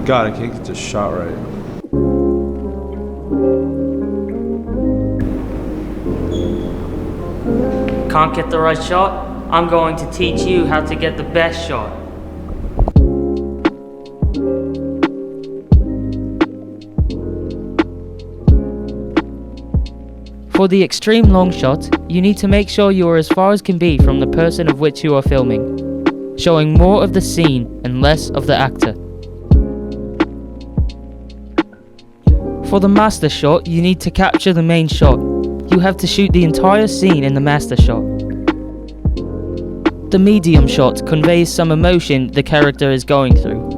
God, I can't get this shot right. Can't get the right shot? I'm going to teach you how to get the best shot. For the extreme long shot, you need to make sure you are as far as can be from the person of which you are filming, showing more of the scene and less of the actor. For the master shot, you need to capture the main shot. You have to shoot the entire scene in the master shot. The medium shot conveys some emotion the character is going through.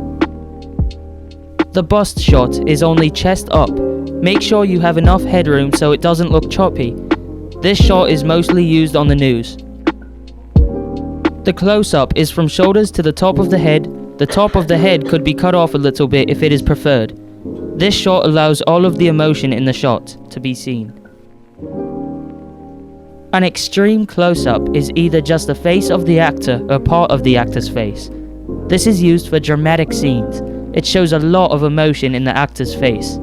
The bust shot is only chest up. Make sure you have enough headroom so it doesn't look choppy. This shot is mostly used on the news. The close-up is from shoulders to the top of the head. The top of the head could be cut off a little bit if it is preferred. This shot allows all of the emotion in the shot to be seen. An extreme close-up is either just the face of the actor or part of the actor's face. This is used for dramatic scenes. It shows a lot of emotion in the actor's face.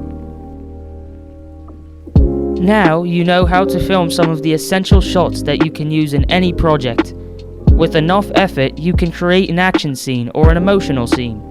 Now you know how to film some of the essential shots that you can use in any project. With enough effort, you can create an action scene or an emotional scene.